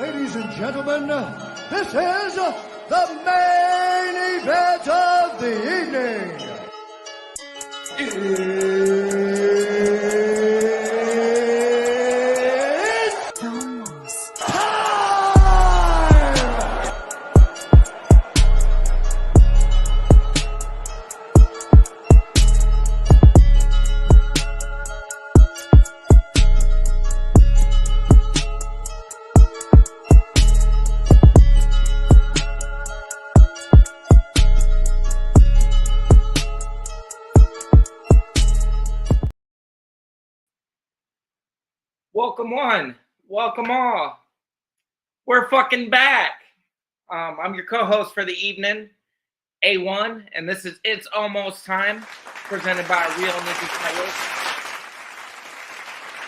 Ladies and gentlemen, this is the main event of the evening. It's time! Welcome one, welcome all. We're fucking back. I'm your co-host for the evening, A1, and this is It's Almost Time, presented by Real Niggas Network.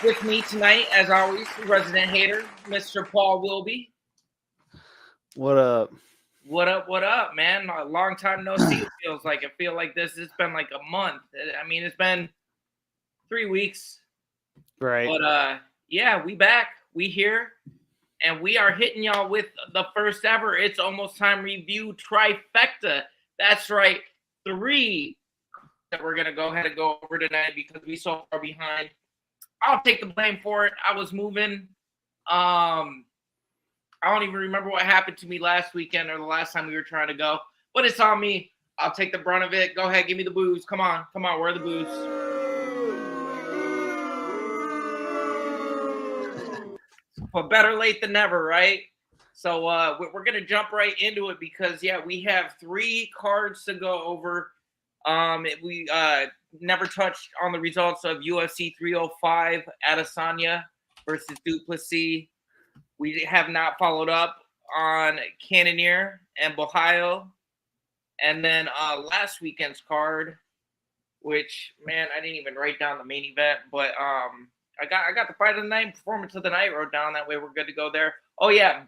With me tonight, as always, resident hater, Mr. Paul Wilby. What up? What up, man? A long time no see, it feels like. I feel like it's been like a month. I mean, it's been 3 weeks. Right. But, yeah, we back. We here. And we are hitting y'all with the first ever It's Almost Time review trifecta. That's right. 3 that we're going to go ahead and go over tonight because we so far behind. I'll take the blame for it. I was moving. I don't even remember what happened to me last weekend or the last time we were trying to go. But it's on me. I'll take the brunt of it. Go ahead. Give me the booze. Come on. Where are the booze? But better late than never, right? So we're going to jump right into it because, yeah, we have 3 cards to go over. We never touched on the results of UFC 305, Adesanya versus Duplessis. We have not followed up on Cannonier and Bohaio. And then last weekend's card, which, man, I didn't even write down the main event, but I got the fight of the night, performance of the night wrote down. That way we're good to go there. Oh, yeah,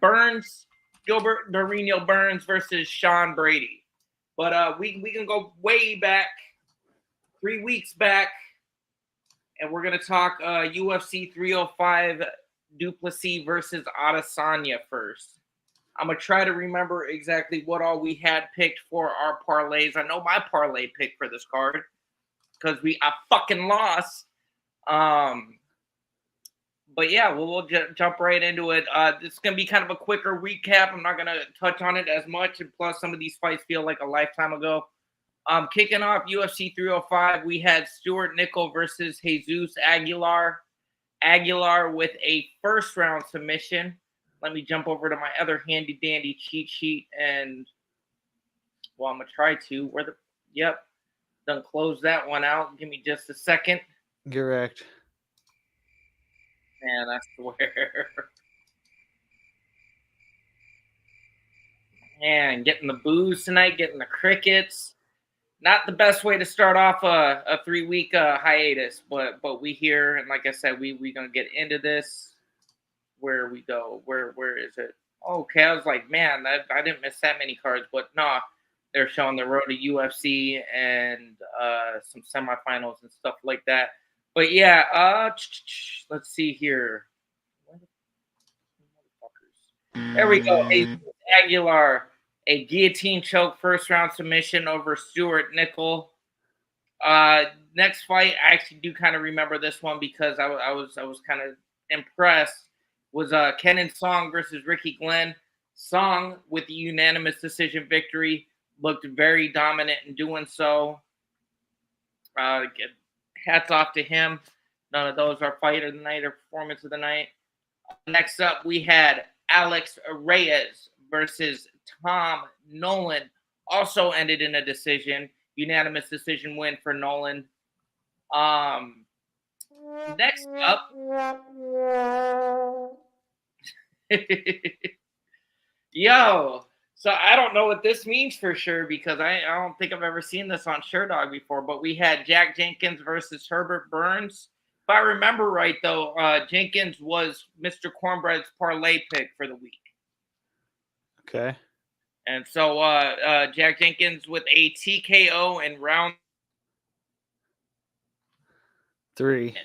Gilbert Dorino Burns versus Sean Brady. But we can go way back, 3 weeks back, and we're going to talk UFC 305 Duplessis versus Adesanya first. I'm going to try to remember exactly what all we had picked for our parlays. I know my parlay pick for this card because I fucking lost. But yeah, we'll jump right into it. It's going to be kind of a quicker recap. I'm not going to touch on it as much. And plus, some of these fights feel like a lifetime ago. Kicking off UFC 305, we had Stuart Nickel versus Jesus Aguilar. Aguilar with a first-round submission. Let me jump over to my other handy-dandy cheat sheet. And, well, I'm going to try to. Yep. Done close that one out. Give me just a second. Correct. Man, I swear. Man, getting the booze tonight, getting the crickets. Not the best way to start off a 3-week hiatus, but we here, and like I said, we gonna get into this. Where we go? Where is it? Okay, I was like, man, I didn't miss that many cards, but nah, they're showing the road to UFC and some semifinals and stuff like that. But yeah, let's see here. There we go. Aguilar, a guillotine choke first round submission over Stuart Nickel. Next fight, I actually do kind of remember this one because I was kind of impressed. Was Kenan Song versus Ricky Glenn. Song with the unanimous decision victory, looked very dominant in doing so. Hats off to him. None of those are fight of the night or performance of the night. Next up, we had Alex Reyes versus Tom Nolan. Also ended in a decision. Unanimous decision win for Nolan. Next up. Yo. So I don't know what this means for sure because I don't think I've ever seen this on Sherdog before, but we had Jack Jenkins versus Herbert Burns. If I remember right, though, Jenkins was Mr. Cornbread's parlay pick for the week. Okay. And so Jack Jenkins with a TKO in round 3.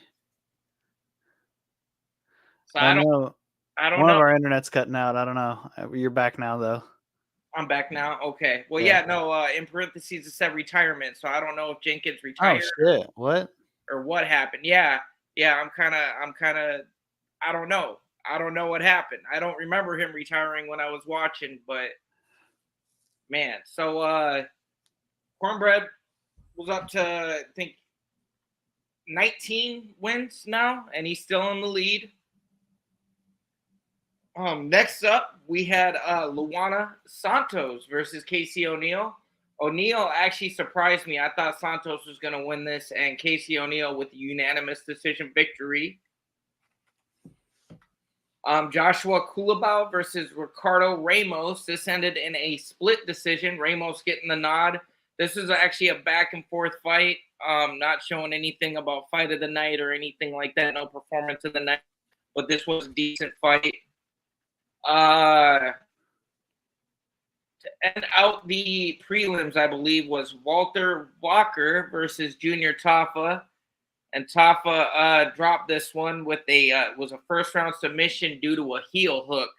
So I know. I don't One of know. our internet's cutting out. I don't know. You're back now, though. I'm back now. Okay. Well, Yeah. yeah, no. In parentheses, it said retirement, so I don't know if Jenkins Oh retired shit! What? or what happened. Yeah, yeah. I'm kind of. I don't know. I don't know what happened. I don't remember him retiring when I was watching, but man. So Cornbread was up to I think 19 wins now, and he's still in the lead. Next up, we had Luana Santos versus Casey O'Neill. O'Neill actually surprised me. I thought Santos was going to win this, and Casey O'Neill with a unanimous decision victory. Joshua Culibao versus Ricardo Ramos. This ended in a split decision. Ramos getting the nod. This is actually a back and forth fight. Not showing anything about fight of the night or anything like that. No performance of the night, but this was a decent fight. To end out the prelims, I believe, was Walter Walker versus Junior Tafa. And Tafa dropped this one with was a first round submission due to a heel hook.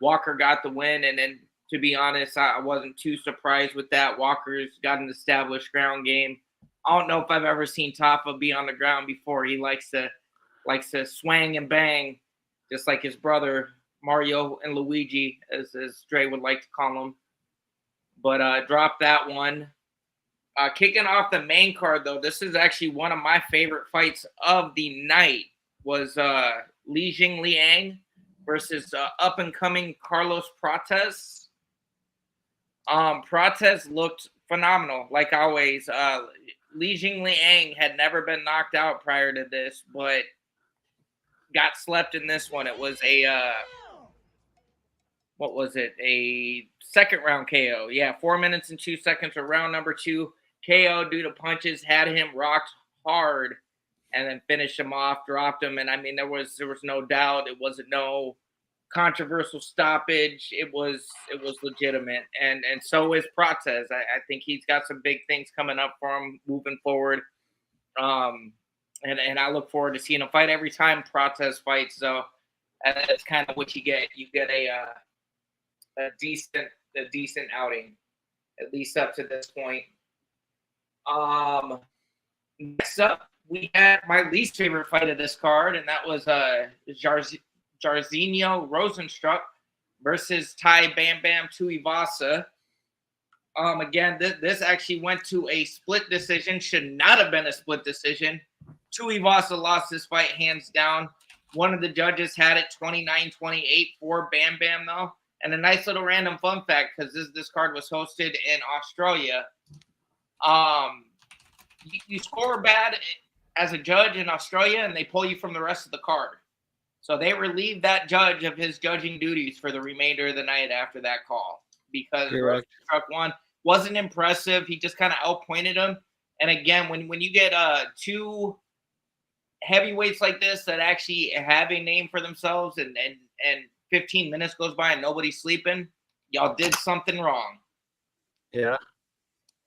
Walker got the win, and then to be honest, I wasn't too surprised with that. Walker's got an established ground game. I don't know if I've ever seen Tafa be on the ground before. He likes to swang and bang, just like his brother Mario and Luigi, as Dre would like to call them. But dropped that one. Kicking off the main card, though, this is actually one of my favorite fights of the night. Was Li Jing Liang versus up-and-coming Carlos Prates. Prates looked phenomenal, like always. Li Jing Liang had never been knocked out prior to this, but got slept in this one. It was what was it? A second round KO. Yeah, 4 minutes and 2 seconds of round number 2. KO due to punches, had him rocked hard, and then finished him off, dropped him. And I mean, there was no doubt. It wasn't no controversial stoppage. It was legitimate. And so is Prates. I think he's got some big things coming up for him moving forward. And I look forward to seeing him fight every time Prates fights. So that's kind of what you get. You get a decent outing, at least up to this point. Next up, we had my least favorite fight of this card, and that was Jairzinho Rosenstruck versus Tai Bam Bam Tuivasa. Again, this actually went to a split decision. Should not have been a split decision. Tuivasa lost this fight hands down. One of the judges had it 29-28 for Bam Bam, though. And a nice little random fun fact, because this card was hosted in Australia. You score bad as a judge in Australia, and they pull you from the rest of the card. So they relieved that judge of his judging duties for the remainder of the night after that call, because Rosenstruck won. Wasn't impressive. He just kind of outpointed him. And again, when you get two heavyweights like this that actually have a name for themselves, and 15 minutes goes by and nobody's sleeping, y'all did something wrong. Yeah.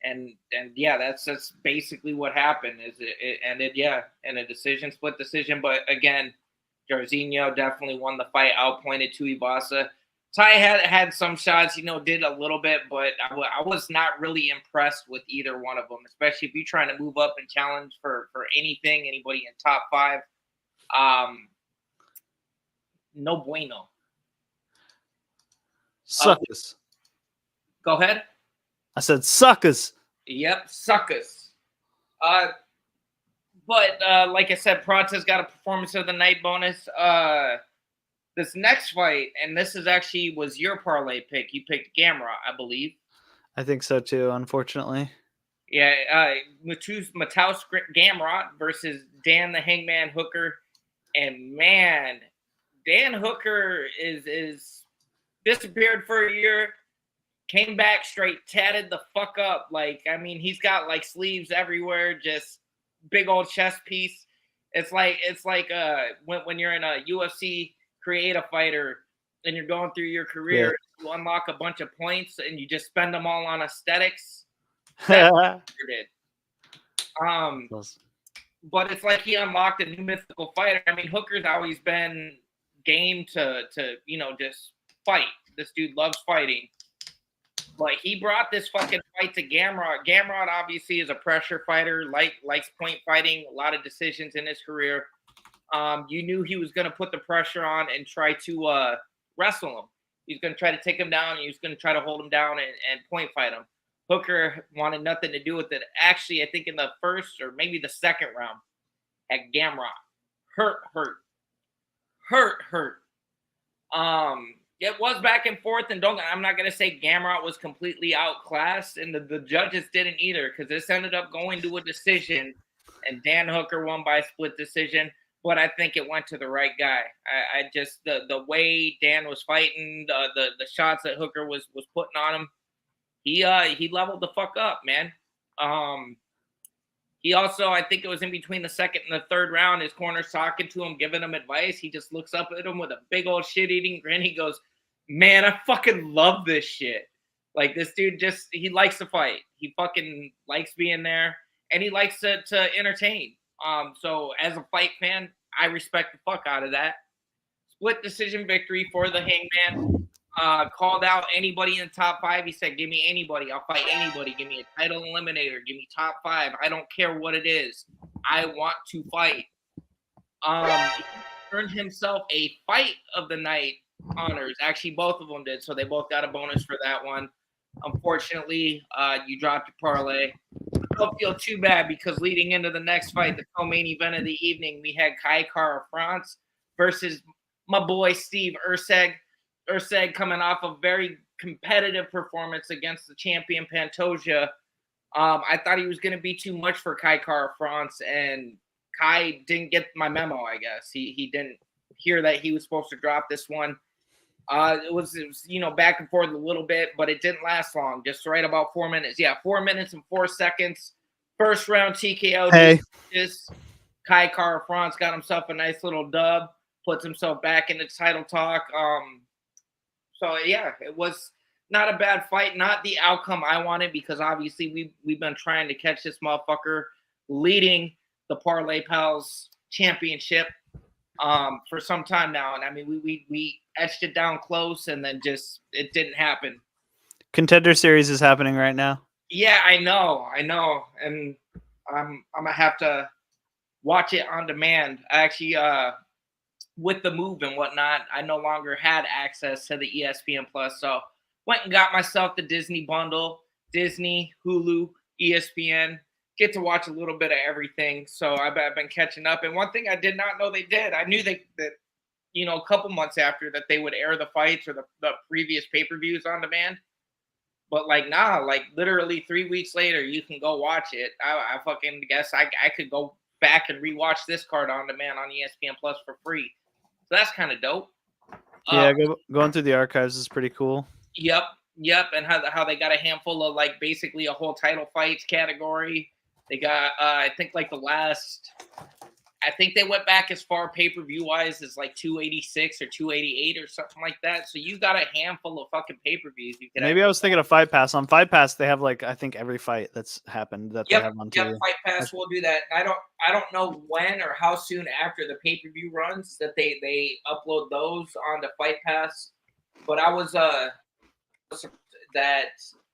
And yeah, that's basically what happened. It ended, yeah, in a split decision. But again, Jairzinho definitely won the fight, outpointed Tuivasa. Tai had some shots, did a little bit, but I was not really impressed with either one of them, especially if you're trying to move up and challenge for anything, anybody in top 5. No bueno. Suckers. Go ahead. I said suckers. Yep, suckers. But like I said, Prates got a performance of the night bonus. This next fight, and this was your parlay pick. You picked Gamrot, I believe. I think so too, unfortunately. Yeah, Mateusz Gamrot versus Dan the Hangman Hooker. And man, Dan Hooker is disappeared for a year. Came back straight, tatted the fuck up. He's got sleeves everywhere, just big old chest piece. It's like when you're in a UFC create a fighter and you're going through your career, you unlock a bunch of points and you just spend them all on aesthetics. That's what Hooker did. But it's like he unlocked a new mythical fighter. Hooker's always been game to just fight. This dude loves fighting. But he brought this fucking fight to Gamrot. Gamrot obviously is a pressure fighter, likes point fighting, a lot of decisions in his career. You knew he was going to put the pressure on and try to wrestle him. He's going to try to take him down, and he was going to try to hold him down and point fight him. Hooker wanted nothing to do with it. Actually, I think in the first or maybe the second round at Gamrot. Hurt. It was back and forth, and I'm not going to say Gamrot was completely outclassed, and the judges didn't either, because this ended up going to a decision, and Dan Hooker won by a split decision, but I think it went to the right guy. I just, the way Dan was fighting, the shots that Hooker was putting on him, he leveled the fuck up, man. He also, I think it was in between the second and the third round, his corner's talking to him, giving him advice. He just looks up at him with a big old shit-eating grin. He goes, man, I fucking love this shit. Like, this dude he likes to fight. He fucking likes being there, and he likes to entertain. So as a fight fan, I respect the fuck out of that. Split decision victory for the Hangman. Called out anybody in the top 5. He said, give me anybody. I'll fight anybody. Give me a title eliminator. Give me top 5. I don't care what it is. I want to fight. He earned himself a fight of the night honors. Actually, both of them did. So they both got a bonus for that one. Unfortunately, you dropped your parlay. Don't feel too bad, because leading into the next fight, the co-main event of the evening, we had Kai Kara France versus my boy Steve Erceg. Erceg coming off a very competitive performance against the champion Pantoja. I thought he was going to be too much for Kai Kara France, and Kai didn't get my memo, I guess. He didn't hear that he was supposed to drop this one. It was back and forth a little bit, but it didn't last long. Just right about 4 minutes. Yeah, 4 minutes and 4 seconds. First round TKO. Hey. Kai Kara France got himself a nice little dub, puts himself back in the title talk. So, yeah, it was not a bad fight. Not the outcome I wanted, because obviously we've been trying to catch this motherfucker leading the Parlay Pals championship for some time now. And, I mean, we etched it down close, and then just it didn't happen. Contender Series is happening right now. Yeah, I know. And I'm going to have to watch it on demand. I actually with the move and whatnot, I no longer had access to the ESPN Plus. So went and got myself the Disney bundle, Disney, Hulu, ESPN, get to watch a little bit of everything. So I've been catching up. And one thing I did not know they did, I knew that a couple months after that they would air the fights or the previous pay-per-views on demand. But literally 3 weeks later, you can go watch it. I fucking guess I could go back and rewatch this card on demand on ESPN Plus for free. So that's kind of dope. Yeah, going through the archives is pretty cool. Yep. And how they got a handful of basically a whole title fights category. They got I think they went back as far pay-per-view wise as 286 or 288 or something like that. So you got a handful of fucking pay-per-views. Maybe I was thinking of Fight Pass. On Fight Pass, they have I think every fight that's happened that they have on TV. Yep, Fight Pass will do that. I don't know when or how soon after the pay-per-view runs that they upload those onto Fight Pass. But I was that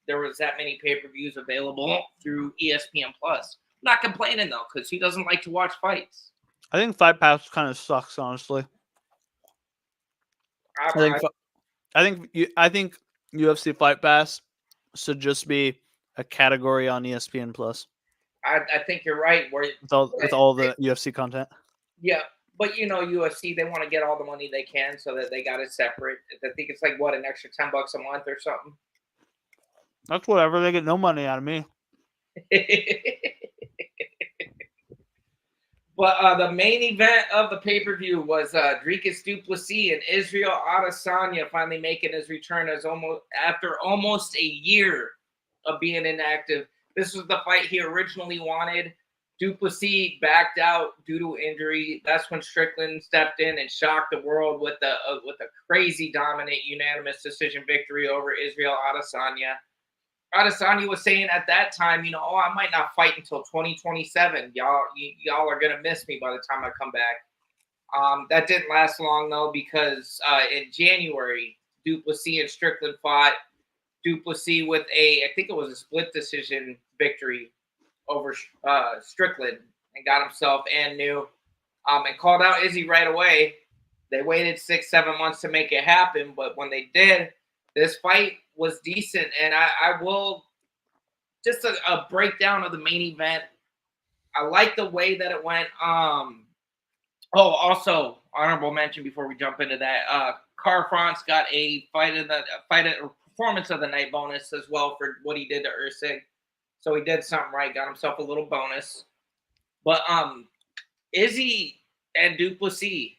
there was that many pay-per-views available through ESPN Plus. I'm not complaining though, because who doesn't like to watch fights? I think Fight Pass kind of sucks, honestly. I think UFC Fight Pass should just be a category on ESPN Plus. I think you're right. With all the UFC content. Yeah, but UFC, they want to get all the money they can, so that they got it separate. I think it's an extra $10 a month or something. That's whatever. They get no money out of me. But the main event of the pay-per-view was Dricus du Plessis and Israel Adesanya finally making his return after almost a year of being inactive. This was the fight he originally wanted. Du Plessis backed out due to injury. That's when Strickland stepped in and shocked the world with a crazy dominant unanimous decision victory over Israel Adesanya. Adesanya was saying at that time, I might not fight until 2027. Y'all are gonna miss me by the time I come back. That didn't last long though, because in January, Duplessis and Strickland fought. Duplessis with I think it was a split decision victory over Strickland, and got himself and called out Izzy right away. They waited 6-7 months to make it happen, but when they did, this fight was decent. And I will just a breakdown of the main event. I like the way that it went. Also honorable mention before we jump into that. Car France got a performance of the night bonus as well for what he did to Usyk. So he did something right, got himself a little bonus. But Izzy and Duplessis,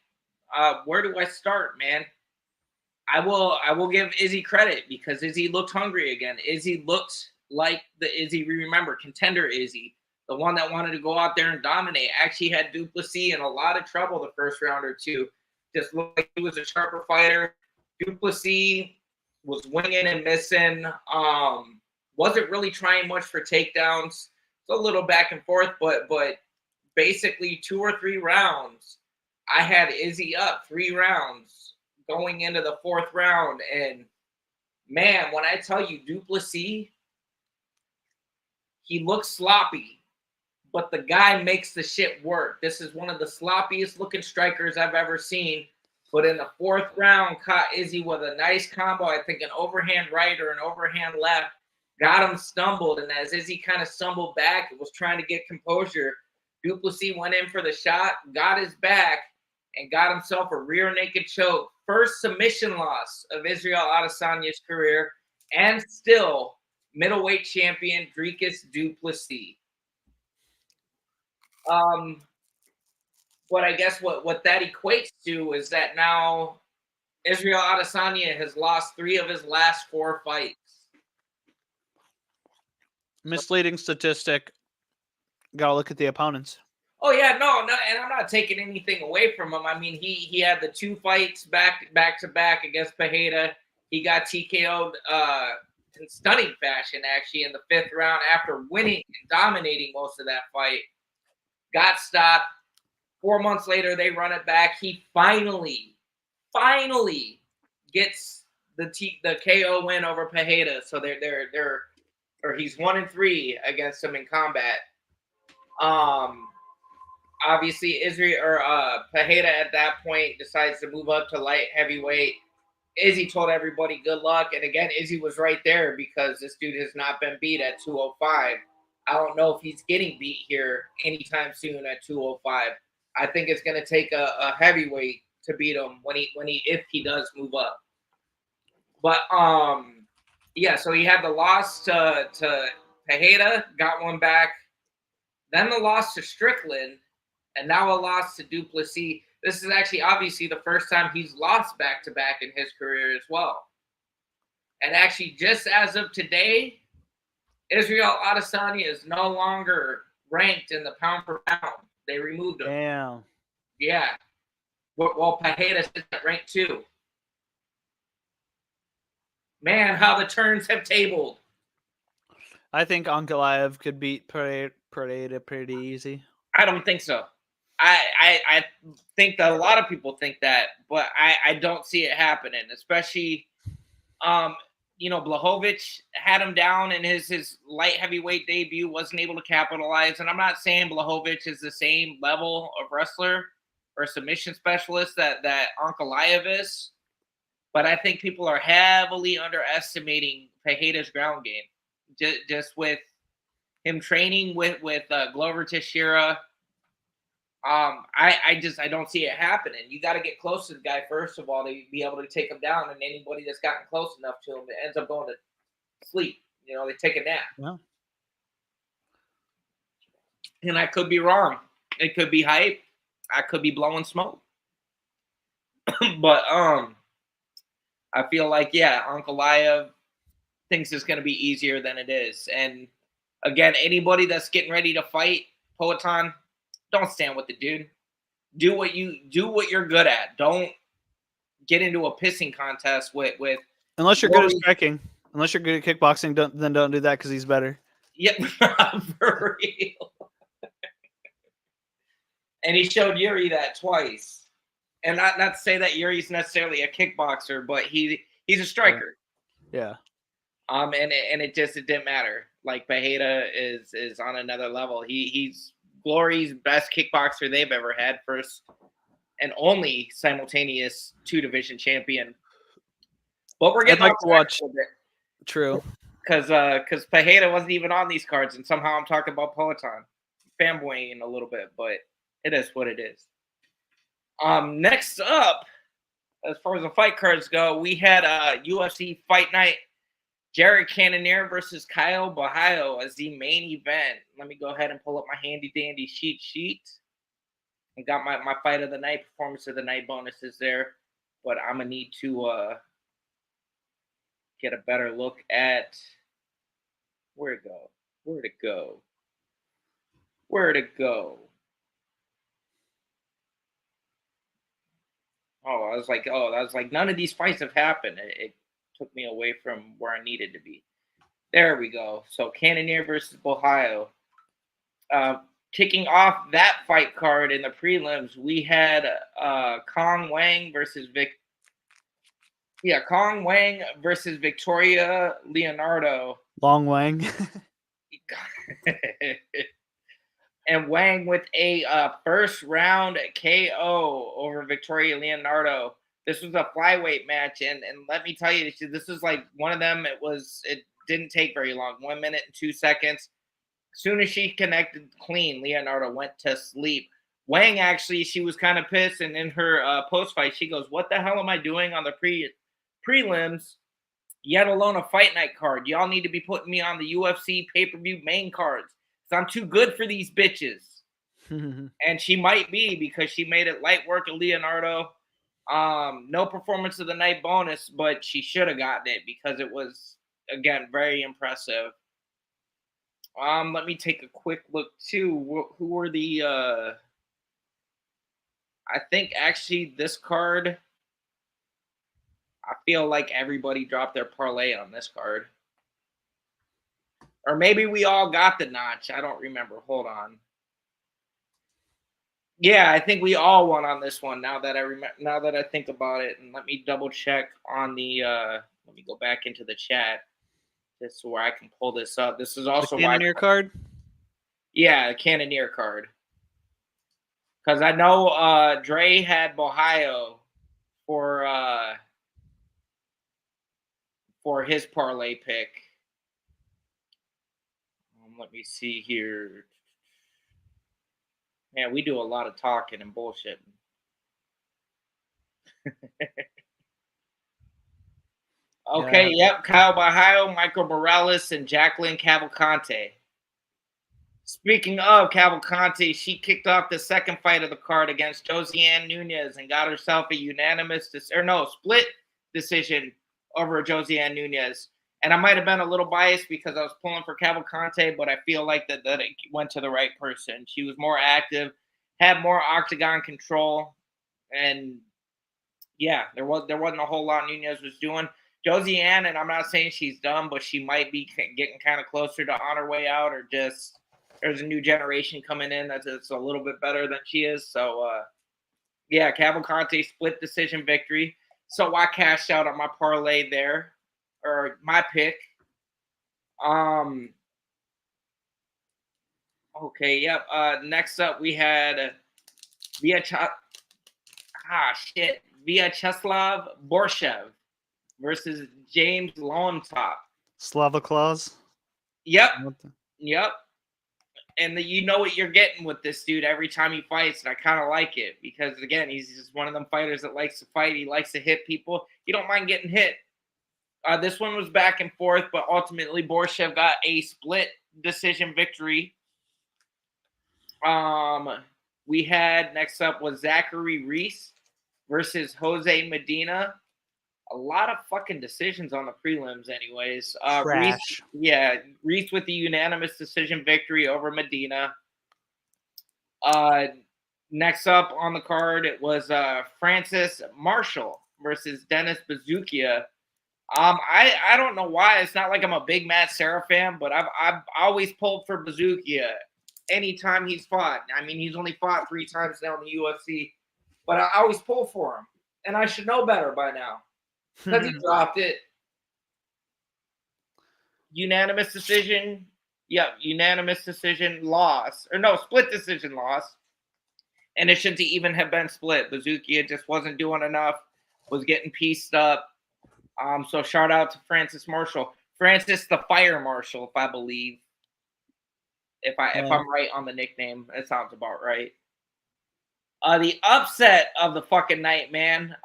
where do I start, man? I will give Izzy credit because Izzy looked hungry again. Izzy looked like the Izzy we remember, contender Izzy, the one that wanted to go out there and dominate. Actually had Duplessis in a lot of trouble the first round or two. Just looked like he was a sharper fighter. Duplessis was winging and missing. Wasn't really trying much for takedowns. It's a little back and forth, but basically 2 or 3 rounds, I had Izzy up 3 rounds going into the 4th round. And man, when I tell you Duplessis, he looks sloppy, but the guy makes the shit work. This is one of the sloppiest looking strikers I've ever seen. But in the 4th round, caught Izzy with a nice combo. I think an overhand right or an overhand left. Got him stumbled. And as Izzy kind of stumbled back, was trying to get composure, Duplessis went in for the shot, got his back, and got himself a rear naked choke. First submission loss of Israel Adesanya's career, and still middleweight champion Dricus Duplessis. But I guess what that equates to is that now Israel Adesanya has lost 3 of his last 4 fights. Misleading statistic. Gotta look at the opponents. Oh yeah, no, and I'm not taking anything away from him. I mean, he had the 2 fights back to back against Pereira. He got TKO'd in stunning fashion, actually, in the 5th round after winning and dominating most of that fight. Got stopped. 4 months later, they run it back. He finally gets the KO win over Pereira. So he's 1-3 against him in combat. Obviously Pereira at that point decides to move up to light heavyweight. Izzy told everybody good luck, and again, Izzy was right there because this dude has not been beat at 205. I don't know if he's getting beat here anytime soon at 205. I think it's going to take a heavyweight to beat him if he does move up. But yeah, so he had the loss to Pereira, got one back, then the loss to Strickland, and now a loss to Duplessis. This is actually obviously the first time he's lost back-to-back in his career as well. And actually, just as of today, Israel Adesanya is no longer ranked in the pound for pound. They removed him. Damn. Yeah. Well, Pereira sits at rank 2. Man, how the turns have tabled. I think Ankalaev could beat Pereira pretty easy. I don't think so. I think that a lot of people think that, but I don't see it happening, especially, Blachowicz had him down in his light heavyweight debut, wasn't able to capitalize. And I'm not saying Blachowicz is the same level of wrestler or submission specialist that Ankalaev is, but I think people are heavily underestimating Pereira's ground game. Just with him training with Glover Teixeira, I don't see it happening. You got to get close to the guy first of all to be able to take him down, and anybody that's gotten close enough to him ends up going to sleep. They take a nap. Yeah. And I could be wrong. It could be hype. I could be blowing smoke. But I feel like Ankalaev thinks it's going to be easier than it is. And again, anybody that's getting ready to fight Poatan, don't stand with the dude. Do what you're good at. Don't get into a pissing contest with unless you're good at striking. Unless you're good at kickboxing, don't do that because he's better. Yep, for real. And he showed Yuri that twice. And not to say that Yuri's necessarily a kickboxer, but he's a striker. Yeah. And it didn't matter. Like Pereira is on another level. He's Glory's best kickboxer they've ever had, first and only simultaneous 2-division champion. But we're I'd getting like off to track watch. a little bit. True. Because Pereira wasn't even on these cards, and somehow I'm talking about Peloton. Fanboying a little bit, but it is what it is. Next up, as far as the fight cards go, we had UFC Fight Night. Jared Cannonier versus Kyle Bahayo as the main event. Let me go ahead and pull up my handy dandy sheet. I got my fight of the night, performance of the night bonuses there, but I'm gonna need to get a better look at where'd it go. Oh, I was like, none of these fights have happened. It took me away from where I needed to be. There we go. So Cannonier versus Bahayo. Kicking off that fight card in the prelims, we had Kong Wang versus Victoria Leonardo. Long Wang. And Wang with a first round KO over Victoria Leonardo. This was a flyweight match, and let me tell you, this is like one of them. It didn't take very long, 1 minute and 2 seconds. As soon as she connected clean, Leonardo went to sleep. Wang, actually, she was kind of pissed, and in her post-fight, she goes, "What the hell am I doing on the prelims, yet alone a fight night card? Y'all need to be putting me on the UFC pay-per-view main cards. So I'm too good for these bitches." And she might be, because she made it light work of Leonardo. No performance of the night bonus, but she should have gotten it because it was, again, very impressive. Let me take a quick look too. Who were the I think actually this card, I feel like everybody dropped their parlay on this card. Or maybe we all got the notch. I don't remember. Hold on. Yeah, I think we all won on this one. Now that I think about it, and let me double check on the. Let me go back into the chat. This is where I can pull this up. This is also the Cannonier card. Yeah, the Cannonier card. Because I know Dre had Bahayo for his parlay pick. Let me see here. Man, we do a lot of talking and bullshitting. Okay, yep. Kyle Bahayo, Michael Morales, and Jacqueline Cavalcante. Speaking of Cavalcante, she kicked off the second fight of the card against Josiane Nunez and got herself a split decision over Josiane Nunez. And I might have been a little biased because I was pulling for Cavalcante, but I feel like that it went to the right person. She was more active, had more octagon control, and yeah, there wasn't a whole lot Nunez was doing. Josiane, and I'm not saying she's done, but she might be getting kind of closer to on her way out, or just there's a new generation coming in that's a little bit better than she is. So, yeah, Cavalcante split decision victory. So I cashed out on my parlay there, or my pick. Okay, yep. Next up, we had Vyacheslav Borshev versus James Lowenthal. Slava Claus. Yep. And you know what you're getting with this dude every time he fights, and I kind of like it because, again, he's just one of them fighters that likes to fight. He likes to hit people. You don't mind getting hit. This one was back and forth, but ultimately Borshev got a split decision victory. We had next up was Zachary Reese versus Jose Medina. A lot of fucking decisions on the prelims anyways. Trash. Reese with the unanimous decision victory over Medina. Next up on the card, it was Francis Marshall versus Dennis Bazookia. I don't know why. It's not like I'm a big Matt Serra fan, but I've always pulled for Bazookia anytime he's fought. I mean, he's only fought 3 times now in the UFC. but I always pull for him, and I should know better by now because he dropped it. Unanimous decision. Yep, unanimous decision loss. Or no, split decision loss. And it shouldn't even have been split. Bazookia just wasn't doing enough, was getting pieced up. So shout out to Francis Marshall. Francis the Fire Marshal, if I believe. If I'm right on the nickname, it sounds about right. The upset of the fucking night, man.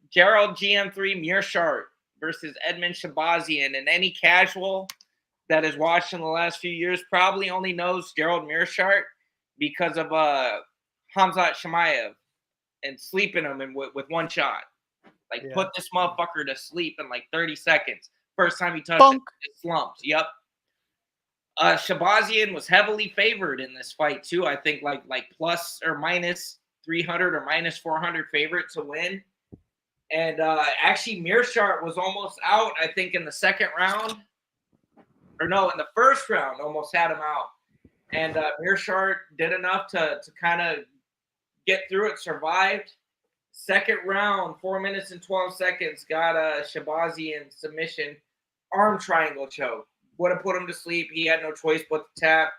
Gerald GM3 Mearshart versus Edmund Shabazian. And any casual that has watched in the last few years probably only knows Gerald Mearshart because of Hamzat Shemaev and sleeping him with one shot. Like, put this motherfucker to sleep in like 30 seconds. First time he touched it slumped. Yep. Shabazian was heavily favored in this fight too. I think like plus or minus 300 or minus 400 favorite to win. And actually, Mearshart was almost out, I think, in the second round. Or no, in the first round, almost had him out. And Mearshart did enough to kind of get through it, survived. Second round, 4 minutes and 12 seconds, got a Shabazian submission, arm triangle choke. Would have put him to sleep. He had no choice but to tap.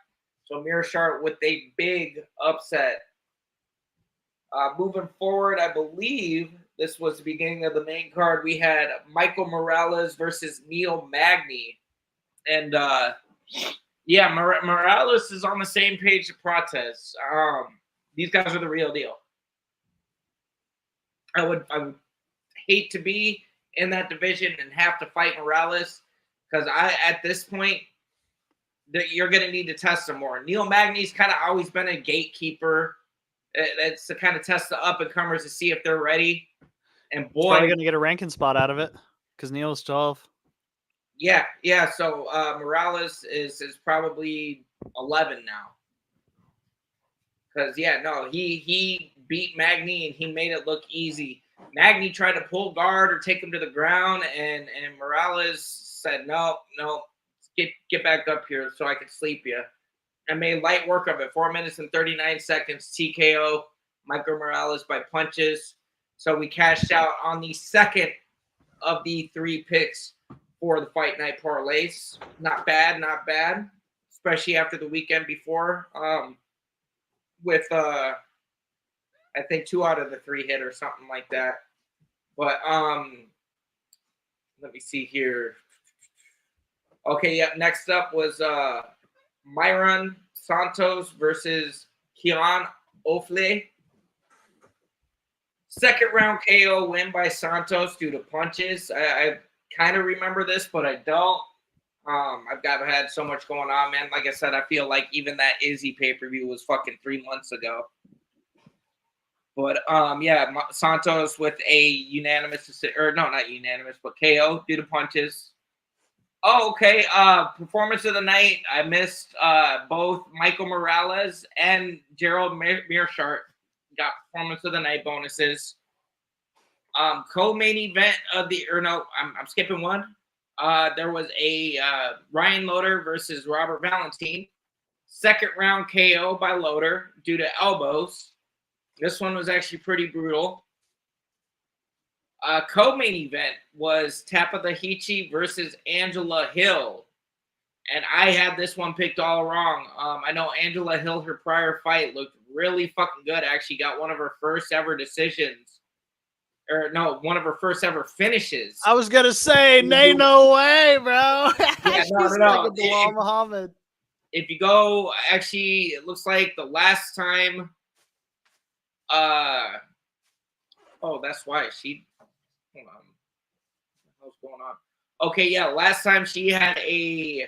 So Mearshart with a big upset. Moving forward, I believe this was the beginning of the main card. We had Michael Morales versus Neil Magny. And Morales is on the same page as Prates. These guys are the real deal. I would hate to be in that division and have to fight Morales because at this point that you're going to need to test him more. Neil Magny's kind of always been a gatekeeper. It's to kind of test the up and comers to see if they're ready. And boy, you're going to get a ranking spot out of it because Neil's 12. Yeah. So Morales is probably 11 now. Because he beat Magny and he made it look easy. Magny tried to pull guard or take him to the ground, and Morales said, no, get back up here so I can sleep you. I made light work of it. 4 minutes and 39 seconds, TKO, Michael Morales by punches. So we cashed out on the second of the 3 picks for the Fight Night parlays. Not bad, especially after the weekend before. With I think 2 out of the 3 hit or something like that. But let me see here. Okay, next up was Myron Santos versus Keon Ofle. Second round KO win by Santos due to punches. I kind of remember this, but I don't. I've had so much going on, man. Like I said, I feel like even that Izzy pay-per-view was fucking 3 months ago. But Santos with a unanimous, or no, not unanimous, but KO due to punches. Oh, okay. Performance of the night. I missed both Michael Morales and Gerald Mearshart got performance of the night bonuses. Co-main event of the, or no, I'm skipping one. There was a Ryan Loder versus Robert Valentine. Second round KO by Loder due to elbows. This one was actually pretty brutal. Co-main event was Tabitha Hichi versus Angela Hill. And I had this one picked all wrong. I know Angela Hill, her prior fight, looked really fucking good. Actually got one of her first ever decisions. Or no, one of her first ever finishes. I was going to say, no way, bro. Yeah, no. Bilal Muhammad. If you go, actually, it looks like the last time, that's why she, hold on. What's going on? Okay, yeah, last time she had a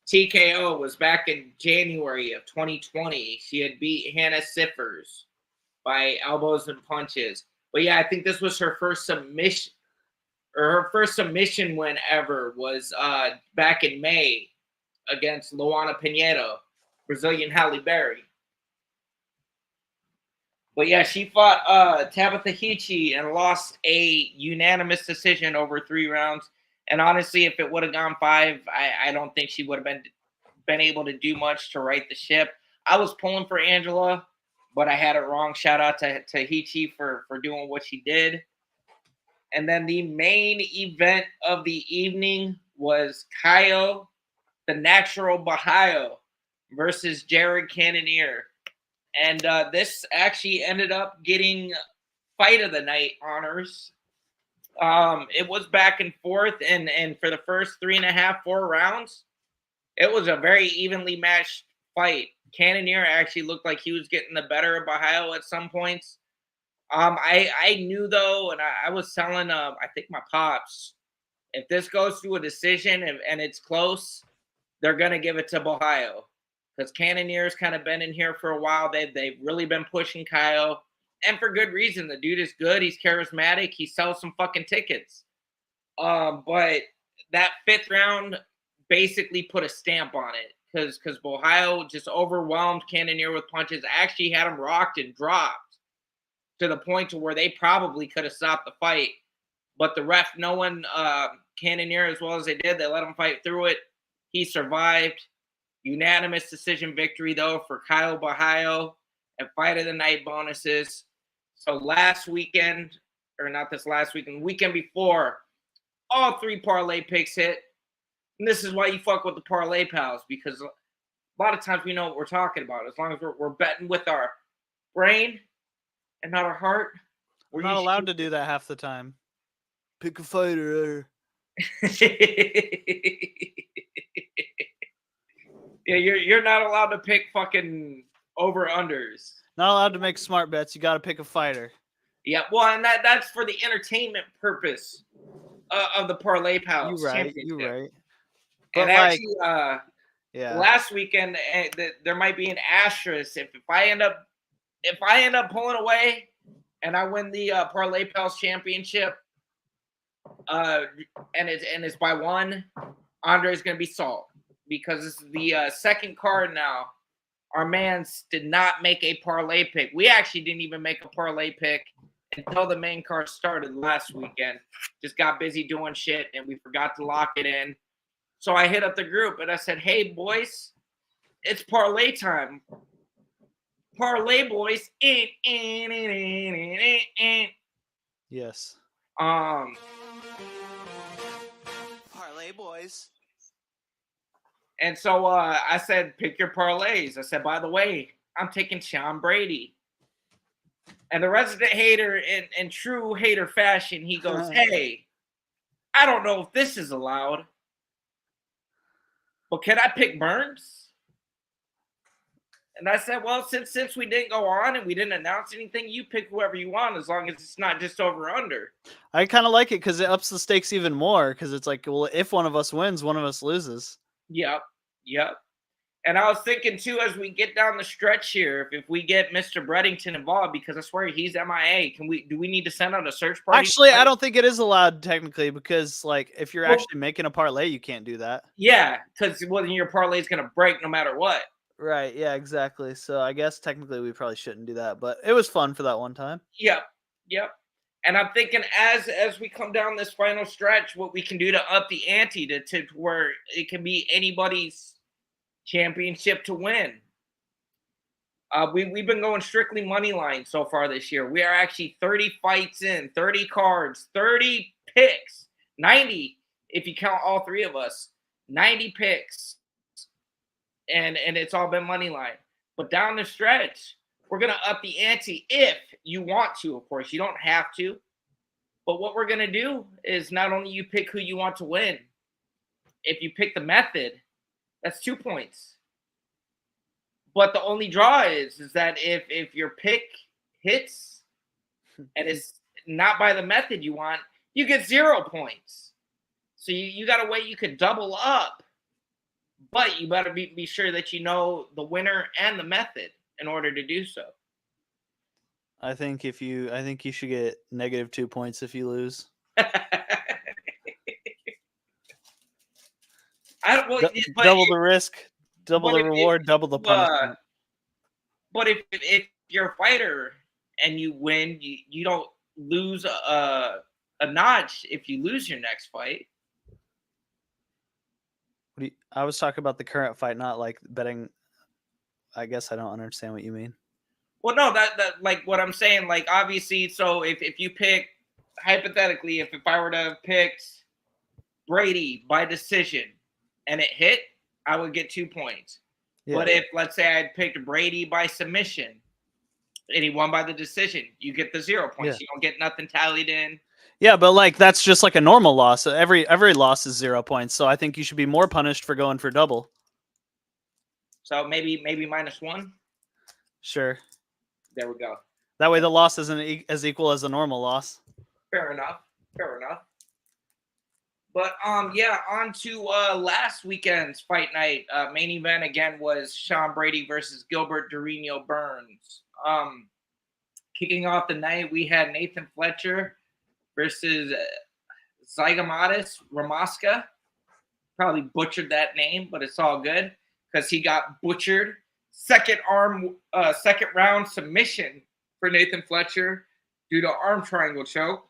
TKO was back in January of 2020. She had beat Hannah Siffers by elbows and punches. But yeah, I think this was her first submission, or her first submission win ever was back in May against Luana Pinheiro, Brazilian Halle Berry. But yeah, she fought Tabitha Hichi and lost a unanimous decision over 3 rounds. And honestly, if it would have gone 5, I don't think she would have been able to do much to right the ship. I was pulling for Angela, but I had it wrong. Shout out to TiiiME for doing what she did. And then the main event of the evening was Caio, the natural Bahaio, versus Jared Cannonier. And this actually ended up getting fight of the night honors. It was back and forth, and for the first 3.5, 4 rounds, it was a very evenly matched fight. Cannonier actually looked like he was getting the better of Bahaio at some points. I knew though, and I was telling I think my pops, if this goes to a decision and it's close, they're gonna give it to Bahaio because Cannonier's kind of been in here for a while. They've really been pushing Caio, and for good reason. The dude is good. He's charismatic. He sells some fucking tickets. But that 5th round basically put a stamp on it because Bahaio just overwhelmed Cannonier with punches. Actually had him rocked and dropped to the point to where they probably could have stopped the fight. But the ref, knowing Cannonier as well as they did, they let him fight through it. He survived. Unanimous decision victory, though, for Caio Bahaio and fight of the night bonuses. So last weekend, or not this last weekend, the weekend before, all 3 parlay picks hit. And this is why you fuck with the parlay pals, because a lot of times we know what we're talking about. As long as we're betting with our brain and not our heart. We're not allowed to do that half the time. Pick a fighter. Yeah, you're not allowed to pick fucking over-unders. Not allowed to make smart bets. You got to pick a fighter. Yeah, well, and that's for the entertainment purpose of the parlay pals. You're right. But and actually, yeah, last weekend there might be an asterisk if I end up pulling away and I win the parlay pals championship, and it's by 1, Andre's gonna be salt because this is the second card now. Our mans did not make a parlay pick. We actually didn't even make a parlay pick until the main card started last weekend. Just got busy doing shit, and we forgot to lock it in. So I hit up the group, and I said, hey, boys, it's parlay time. Parlay, boys. Yes. Parlay, boys. And so I said, pick your parlays. I said, by the way, I'm taking Sean Brady. And the resident hater in true hater fashion, he goes, hey, I don't know if this is allowed, but can I pick Burns? And I said, well, since we didn't go on and we didn't announce anything, you pick whoever you want as long as it's not just over under. I kind of like it because it ups the stakes even more because it's like, well, if one of us wins, one of us loses. Yep. And I was thinking, too, as we get down the stretch here, if we get Mr. Breddington involved, because I swear he's MIA, do we need to send out a search party? Actually, I don't think it is allowed technically because, like, if you're actually making a parlay, you can't do that. Yeah, because then your parlay is going to break no matter what. Right, yeah, exactly. So I guess technically we probably shouldn't do that, but it was fun for that one time. Yep. And I'm thinking as we come down this final stretch, what we can do to up the ante to where it can be anybody's championship to win. We've been going strictly money line so far this year. We are actually 30 fights in, 30 cards, 30 picks, 90 if you count all 3 of us, 90 picks, and it's all been money line. But down the stretch, we're gonna up the ante if you want to. Of course, you don't have to. But what we're gonna do is not only you pick who you want to win. If you pick the method, that's 2 points. But the only draw is that if your pick hits and it's not by the method you want, you get 0 points. So you got a way you could double up, but you better be sure that you know the winner and the method in order to do so. I think you should get -2 points if you lose. Double the risk, double the reward, double the punishment. But if you're a fighter and you win, you don't lose a notch if you lose your next fight. I was talking about the current fight, not like betting. I guess I don't understand what you mean. Well, no, that like what I'm saying, like obviously, so if you pick hypothetically, if I were to have picked Brady by decision and it hit, I would get 2 points. Yeah. But if let's say I picked Brady by submission and he won by the decision, you get the 0 points. Yeah. You don't get nothing tallied in. Yeah, but like that's just like a normal loss. Every loss is 0 points. So I think you should be more punished for going for double. So maybe -1. Sure. There we go. That way the loss isn't as equal as a normal loss. Fair enough. Fair enough. But yeah, on to last weekend's fight night. Main event again was Sean Brady versus Gilbert Durinho Burns. Kicking off the night, we had Nathan Fletcher versus Zygomatis Ramaska. Probably butchered that name, but it's all good because he got butchered. Second round submission for Nathan Fletcher due to arm triangle choke.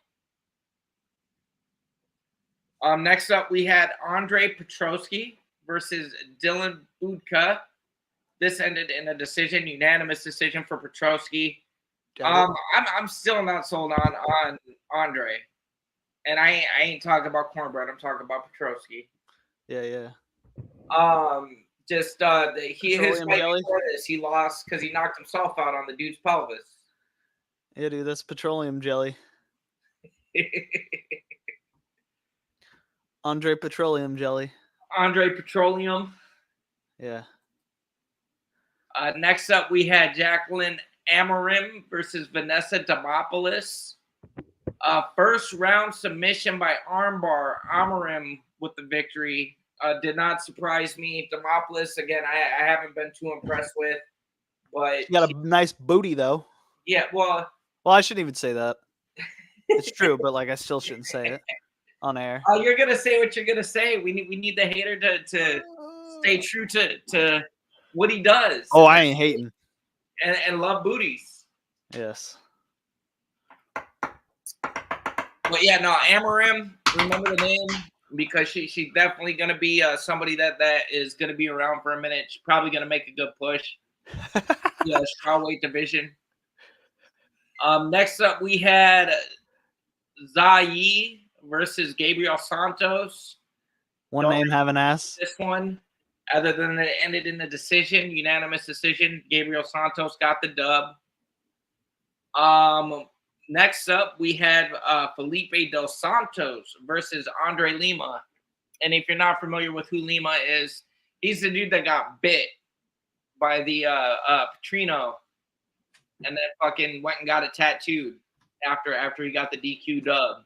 Next up, we had Andre Petroski versus Dylan Budka. This ended in a decision, unanimous decision for Petroski. I'm still not sold on Andre, and I ain't talking about cornbread. I'm talking about Petroski. Yeah. His Petroleum fight jelly? before this, he lost because he knocked himself out on the dude's pelvis. Yeah, dude, that's petroleum jelly. Andre Petroleum Jelly. Andre Petroleum. Yeah. Next up, we had Jacqueline Amorim versus Vanessa Demopoulos. First round submission by armbar. Amorim with the victory. Did not surprise me. Demopoulos, again, I haven't been too impressed with. But She got a nice booty, though. Yeah, well, I shouldn't even say that. It's true, but like I still shouldn't say it on air. You're gonna say what you're gonna say. We need the hater to stay true to what he does. Oh, I ain't hating. And love booties. Yes. But yeah, no, Amorim, remember the name because she's definitely gonna be somebody that is gonna be around for a minute. She's probably gonna make a good push. Yeah, strawweight division. Next up we had Zai versus Gabriel Santos. One name have an ass. This one, other than it ended in the decision, unanimous decision. Gabriel Santos got the dub. Next up, we had Felipe Dos Santos versus Andre Lima. And if you're not familiar with who Lima is, he's the dude that got bit by the Petrino and then fucking went and got it tattooed after he got the DQ dub.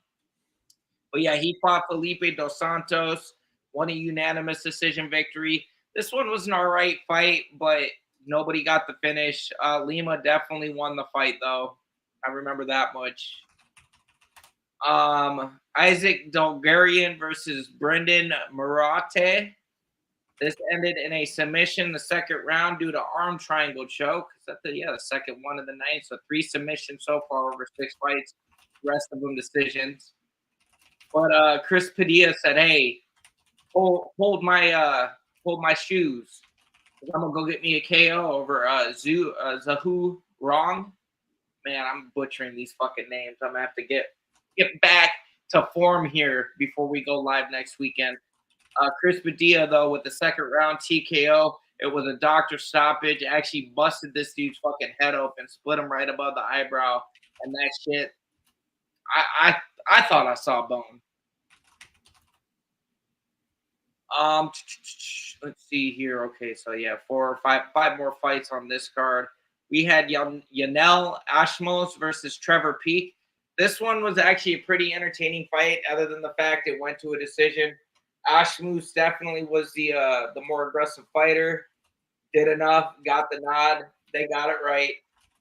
But yeah, he fought Felipe Dos Santos, won a unanimous decision victory. This one was an all right fight, but nobody got the finish. Lima definitely won the fight, though. I remember that much. Isaac Dolgarian versus Brendan Murate. This ended in a submission the second round due to arm triangle choke. Is that the second one of the night? So 3 submissions so far over 6 fights. The rest of them decisions. But Chris Padilla said, "Hey, hold my shoes. I'm gonna go get me a KO over Zahu Wrong." Man, I'm butchering these fucking names. I'm gonna have to get back to form here before we go live next weekend. Chris Padilla, though, with the second round TKO, it was a doctor stoppage. It actually busted this dude's fucking head open, split him right above the eyebrow, and that shit. I thought I saw bone. Let's see here. Okay, so yeah, 5 more fights on this card. We had Yanel Ashmos versus Trevor Peak. This one was actually a pretty entertaining fight, other than the fact it went to a decision. Ashmos definitely was the more aggressive fighter. Did enough, got the nod. They got it right.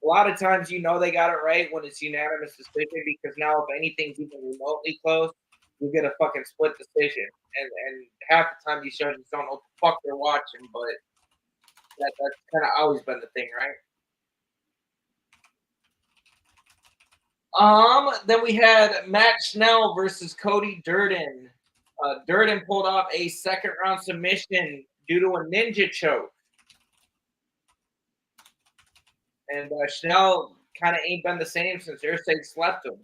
A lot of times, they got it right when it's unanimous decision, because now if anything's even remotely close, you get a fucking split decision. And half the time these judges don't know what the fuck they're watching, but that's kind of always been the thing, right? Then we had Matt Schnell versus Cody Durden. Durden pulled off a second round submission due to a ninja choke. And Chanel kind of ain't been the same since Irsay slept him.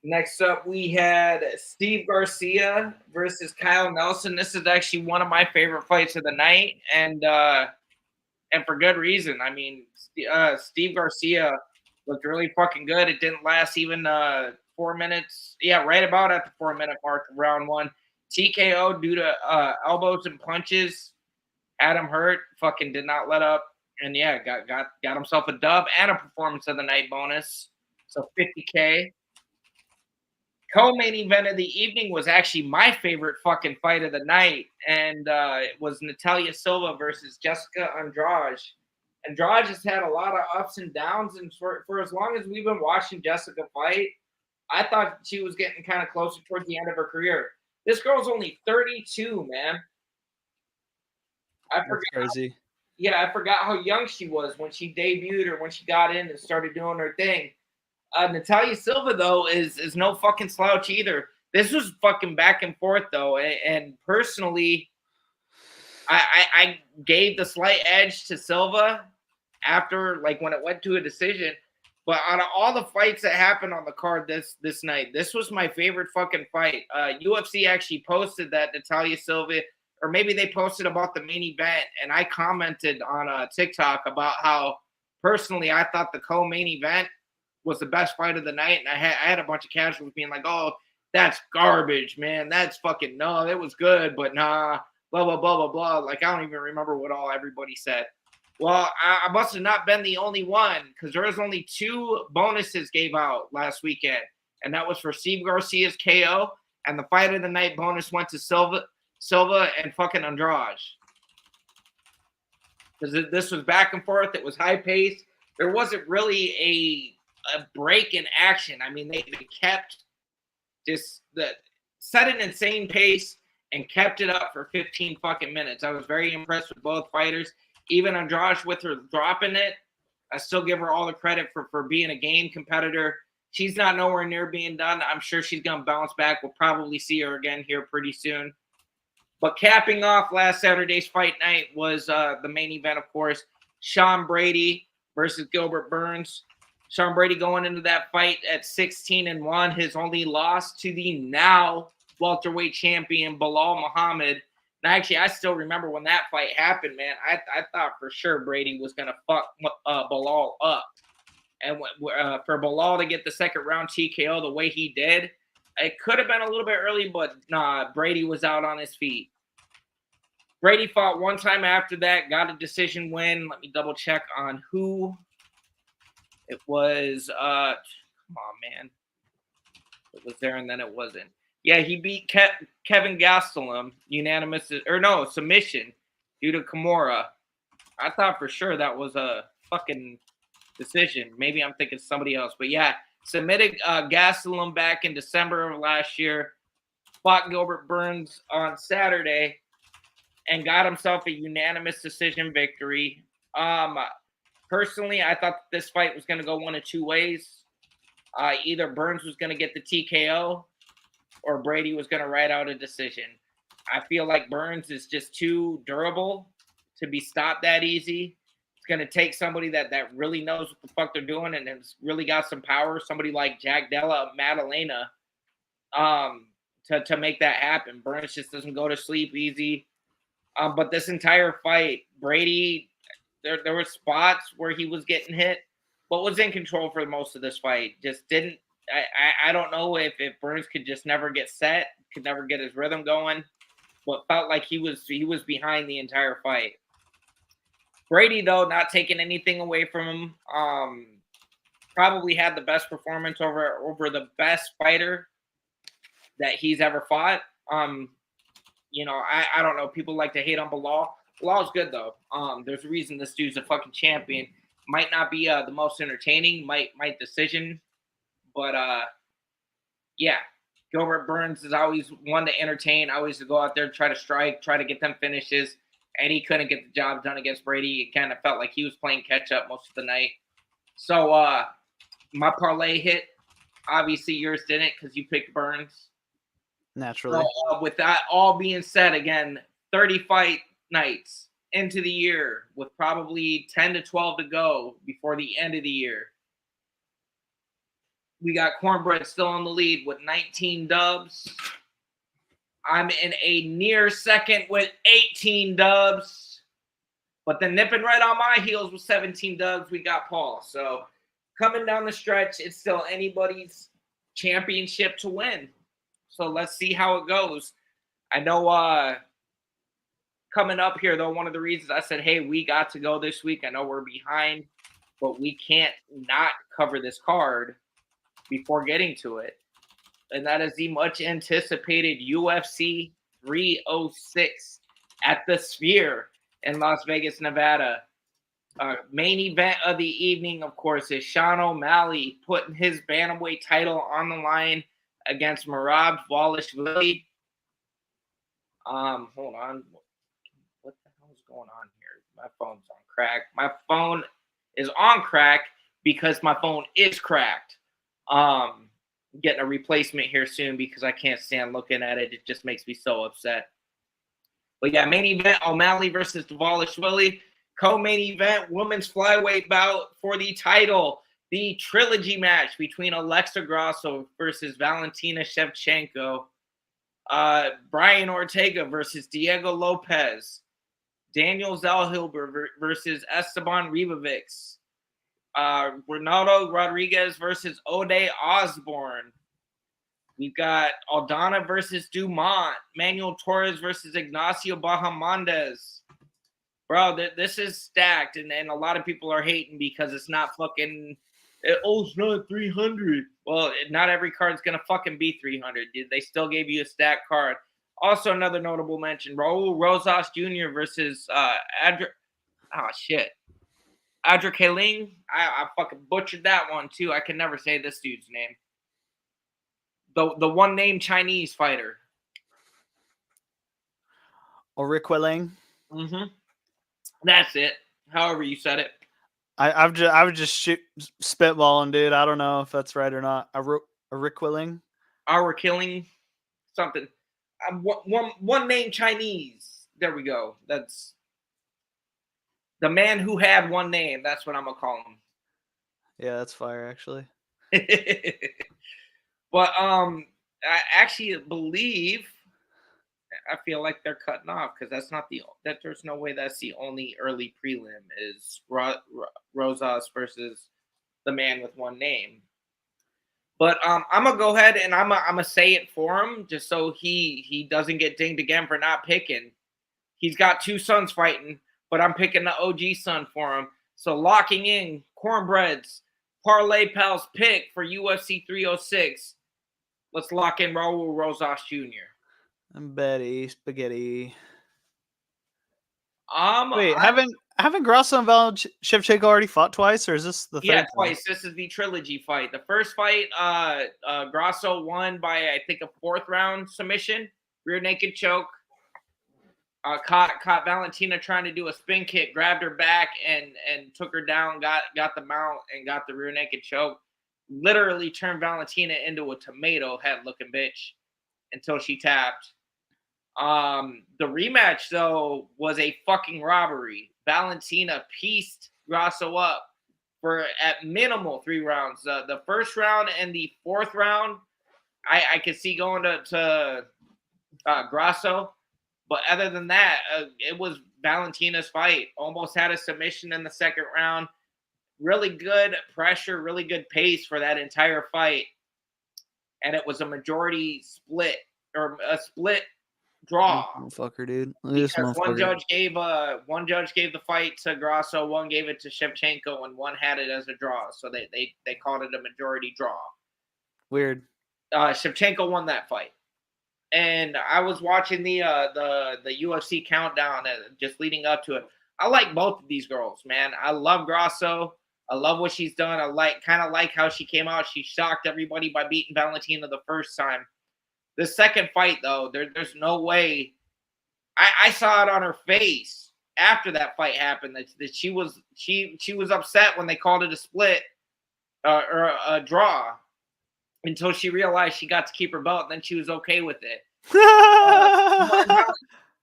Next up, we had Steve Garcia versus Kyle Nelson. This is actually one of my favorite fights of the night, and for good reason. I mean, Steve Garcia looked really fucking good. It didn't last even 4 minutes. Yeah, right about at the 4-minute mark of round one. TKO due to elbows and punches. Had him hurt. Fucking did not let up. And yeah, got himself a dub and a performance of the night bonus. So $50K. Co-main event of the evening was actually my favorite fucking fight of the night, and it was Natalia Silva versus Jessica Andrade. Andrade has had a lot of ups and downs, and for as long as we've been watching Jessica fight, I thought she was getting kind of closer towards the end of her career. This girl's only 32, man. That's crazy. Yeah, I forgot how young she was when she debuted or when she got in and started doing her thing. Natalia Silva, though, is no fucking slouch either. This was fucking back and forth, though. And personally, I gave the slight edge to Silva after, like, when it went to a decision. But out of all the fights that happened on the card this night, this was my favorite fucking fight. UFC actually posted that Natalia Silva, or maybe they posted about the main event, and I commented on TikTok about how, personally, I thought the co-main event was the best fight of the night, and I had a bunch of casuals being like, "Oh, that's garbage, man. That's fucking no. It was good, but nah." Blah blah blah blah blah. Like I don't even remember what all everybody said. Well, I must have not been the only one because there was only 2 bonuses gave out last weekend, and that was for Steve Garcia's KO, and the fight of the night bonus went to Silva and fucking Andrade. Because this was back and forth. It was high paced. There wasn't really a break in action. I mean, they kept set an insane pace and kept it up for 15 fucking minutes. I was very impressed with both fighters. Even Andrade with her dropping it, I still give her all the credit for being a game competitor. She's not nowhere near being done. I'm sure she's going to bounce back. We'll probably see her again here pretty soon. But capping off last Saturday's fight night was the main event, of course, Sean Brady versus Gilbert Burns. Sean Brady going into that fight at 16-1, his only loss to the now welterweight champion Belal Muhammad. And actually, I still remember when that fight happened, man. I thought for sure Brady was going to fuck Belal up. And for Belal to get the second round TKO the way he did, it could have been a little bit early, but nah, Brady was out on his feet. Brady fought one time after that, got a decision win. Let me double check on who. It was, come on, man. It was there and then it wasn't. Yeah, he beat Kevin Gastelum, submission due to Kimura. I thought for sure that was a fucking decision. Maybe I'm thinking somebody else. But yeah, submitted Gastelum back in December of last year. Fought Gilbert Burns on Saturday and got himself a unanimous decision victory. Personally, I thought this fight was going to go one of 2 ways. Either Burns was going to get the TKO or Brady was going to write out a decision. I feel like Burns is just too durable to be stopped that easy. It's going to take somebody that really knows what the fuck they're doing and has really got some power, somebody like Jack Della Maddalena, to make that happen. Burns just doesn't go to sleep easy. But this entire fight, Brady, there were spots where he was getting hit, but was in control for most of this fight. Just didn't. I don't know if Burns could just never get set, could never get his rhythm going, but felt like he was behind the entire fight. Brady, though, not taking anything away from him, probably had the best performance over the best fighter that he's ever fought. I don't know. People like to hate on Belal. Belal's good, though. There's a reason this dude's a fucking champion. Might not be the most entertaining, might decision, but yeah. Gilbert Burns is always one to entertain, always to go out there, try to strike, try to get them finishes, and he couldn't get the job done against Brady. It kind of felt like he was playing catch-up most of the night. So my parlay hit. Obviously, yours didn't because you picked Burns. Naturally. So, with that all being said, again, 30 fight nights into the year with probably 10 to 12 to go before the end of the year. We got Cornbread still in the lead with 19 dubs. I'm in a near second with 18 dubs. But then nipping right on my heels with 17 dubs, we got Paul. So coming down the stretch, it's still anybody's championship to win. So let's see how it goes. I know coming up here, though, one of the reasons I said, hey, we got to go this week. I know we're behind, but we can't not cover this card before getting to it. And that is the much anticipated UFC 306 at the Sphere in Las Vegas, Nevada. Main event of the evening, of course, is Sean O'Malley putting his bantamweight title on the line against Merab Dvalishvili. Hold on. What the hell is going on here? My phone's on crack. My phone is on crack because my phone is cracked. Getting a replacement here soon because I can't stand looking at it. It just makes me so upset. But yeah, main event, O'Malley versus Dvalishvili. Co-main event, women's flyweight bout for the title. The trilogy match between Alexa Grasso versus Valentina Shevchenko. Brian Ortega versus Diego Lopez. Daniel Zellhuber versus Esteban Ribovics. Ronaldo Rodriguez versus Ode Osborne. We've got Aldana versus Dumont. Manuel Torres versus Ignacio Bahamondes. Bro, this is stacked, and a lot of people are hating because it's not fucking. It's not 300. Well, not every card's gonna fucking be 300. They still gave you a stacked card. Also, another notable mention: Raul Rosas Jr. versus Adrikaling. I fucking butchered that one too. I can never say this dude's name. The one named Chinese fighter. Oriquiling. Mm-hmm. That's it. However you said it. I was just spitballing, dude. I don't know if that's right or not. Oriquiling. Our killing something. One named Chinese. There we go. That's the man who had one name. That's what I'm gonna call him. Yeah, that's fire, actually. But I actually believe. I feel like they're cutting off because there's no way that's the only early prelim is Rosas versus the man with one name. But I'm gonna go ahead and I'm gonna say it for him just so he doesn't get dinged again for not picking. He's got two sons fighting, but I'm picking the OG son for him. So locking in Cornbread's Parlay Pals pick for UFC 306. Let's lock in Raul Rosas Jr. I'm Betty Spaghetti. Wait, haven't Grasso and Shevchenko already fought twice, or is this the third? Yeah, twice. This is the trilogy fight. The first fight, Grasso won by I think a 4th round submission, rear naked choke. Caught Valentina trying to do a spin kick, grabbed her back and took her down. Got the mount and got the rear naked choke. Literally turned Valentina into a tomato head looking bitch until she tapped. The rematch, though, was a fucking robbery. Valentina pieced Grasso up for at minimal 3 rounds. The first round and the 4th round, I could see going to Grasso. But other than that, it was Valentina's fight. Almost had a submission in the 2nd round. Really good pressure, really good pace for that entire fight. And it was a majority split or a split draw. Motherfucker, dude. Because one judge gave the fight to Grasso, one gave it to Shevchenko, and one had it as a draw. So they called it a majority draw. Weird. Shevchenko won that fight. And I was watching the UFC countdown just leading up to it. I like both of these girls, man. I love Grasso. I love what she's done. I kind of like how she came out. She shocked everybody by beating Valentina the first time. The second fight, though, there's no way. I saw it on her face after that fight happened that she was upset when they called it a split or a draw until she realized she got to keep her belt, and then she was okay with it.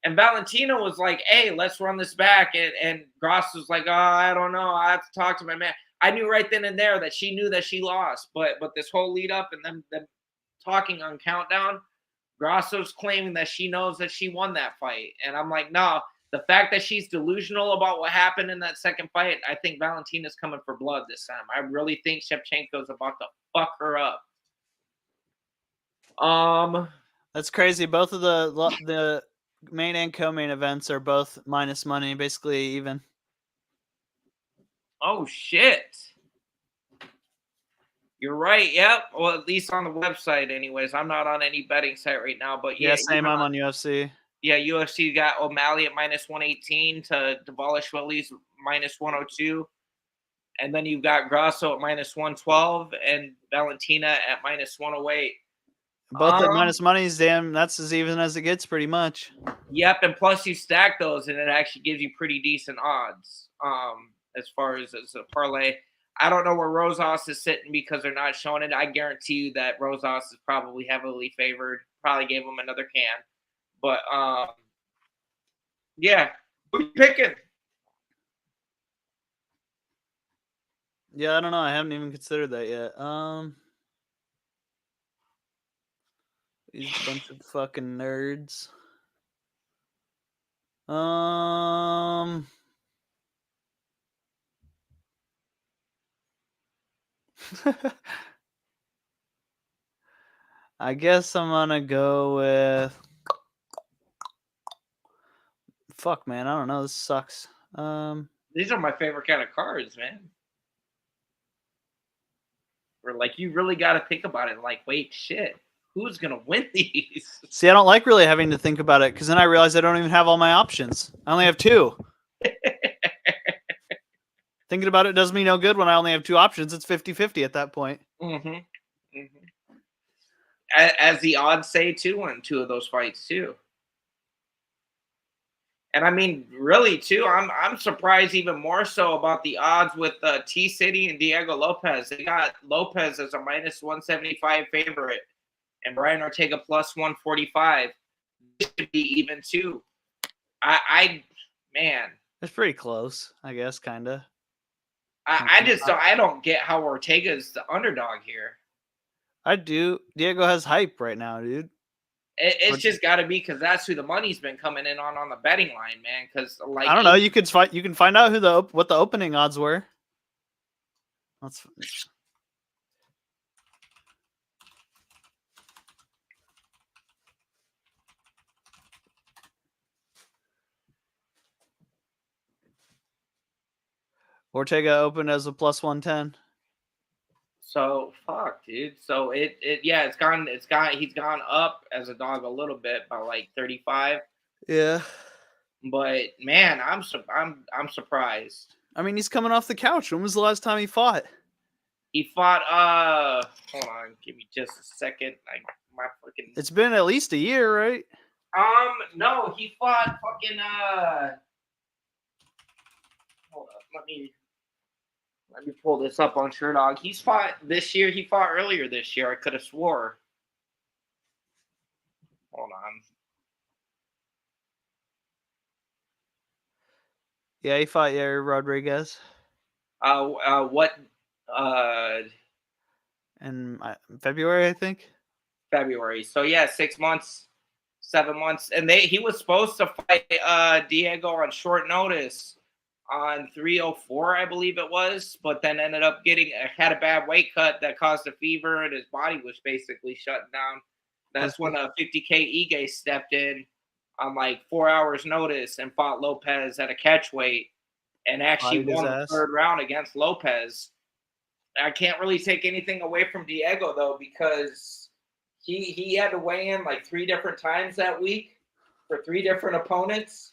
And Valentina was like, "Hey, let's run this back." And Gross was like, "Oh, I don't know. I have to talk to my man." I knew right then and there that she knew that she lost. But this whole lead up and them talking on Countdown, Grasso's claiming that she knows that she won that fight. And I'm like, no, the fact that she's delusional about what happened in that second fight, I think Valentina's coming for blood this time. I really think Shevchenko's about to fuck her up. That's crazy. Both of the main and co-main events are both minus money, basically even. Oh shit. You're right. Yep. Well, at least on the website, anyways. I'm not on any betting site right now, but Yeah, same. I'm on UFC. Yeah, UFC got O'Malley at minus 118 to DVALISHVILI's minus 102. And then you've got Grasso at minus 112 and Valentina at minus 108. Both at minus money's, damn, that's as even as it gets pretty much. Yep, and plus you stack those and it actually gives you pretty decent odds as far as a parlay. I don't know where Rosas is sitting because they're not showing it. I guarantee you that Rosas is probably heavily favored. Probably gave him another can. But yeah, who you picking? Yeah, I don't know. I haven't even considered that yet. These bunch of fucking nerds. I guess I'm gonna go with. Fuck, man. I don't know. This sucks. These are my favorite kind of cards, man. Where like you really got to think about it. Like, wait, shit, who's gonna win these? See, I don't like really having to think about it because then I realize I don't even have all my options. I only have two. Thinking about it does me no good when I only have two options. It's 50-50 at that point. As the odds say, too, on two of those fights, too. And I mean, really, too, I'm surprised even more so about the odds with T-City and Diego Lopez. They got Lopez as a minus 175 favorite and Brian Ortega plus 145. This should be even, too. Man. It's pretty close, I guess, kind of. I don't get how Ortega's the underdog here. I do. Diego has hype right now, dude. It's just got to be because that's who the money's been coming in on the betting line, man. Because like I don't know, you can find out what the opening odds were. Let's. Ortega opened as a plus 110. So fuck, dude. So he's gone up as a dog a little bit by like 35. Yeah. But man, I'm surprised. I mean, he's coming off the couch. When was the last time he fought? He fought hold on, give me just a second. It's been at least a year, right? No, he fought fucking hold up, let me pull this up on SureDog. He's fought this year. He fought earlier this year. I could have swore. Hold on. Yeah, he fought Yair Rodriguez. What? In February, I think. February. So yeah, 6 months, 7 months, and he was supposed to fight Diego on short notice on 304, I believe it was, but then ended up had a bad weight cut that caused a fever, and his body was basically shutting down. That's when a 50K Ige stepped in on like 4 hours notice and fought Lopez at a catch weight and actually won the third round against Lopez. I can't really take anything away from Diego though, because he had to weigh in like 3 different times that week for 3 different opponents.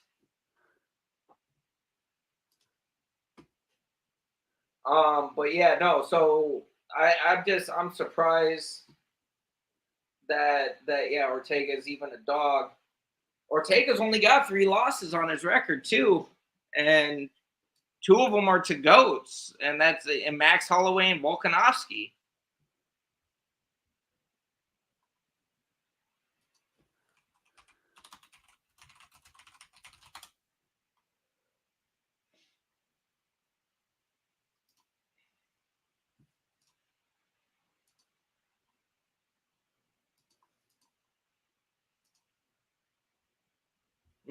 But yeah, no. So I'm surprised that Ortega's even a dog. Ortega's only got 3 losses on his record too, and 2 of them are to goats, and that's Max Holloway and Volkanovski.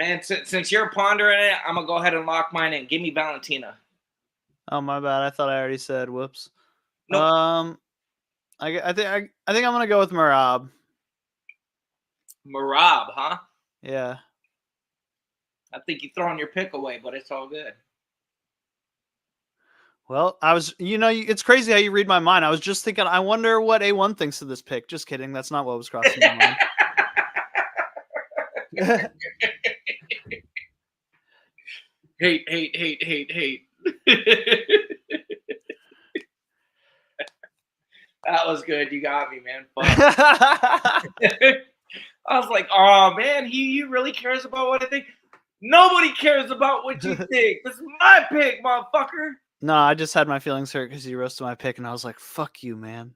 Man, since you're pondering it, I'm gonna go ahead and lock mine in. Give me Valentina. Oh, my bad. I thought I already said. Whoops. Nope. I think I'm gonna go with Marab. Marab, huh? Yeah. I think you're throwing your pick away, but it's all good. Well, it's crazy how you read my mind. I was just thinking, I wonder what A1 thinks of this pick. Just kidding. That's not what was crossing my mind. Hate. That was good. You got me, man. Fuck. I was like, oh man, he really cares about what I think. Nobody cares about what you think. This is my pick, motherfucker. No, I just had my feelings hurt because you roasted my pick, and I was like, fuck you, man.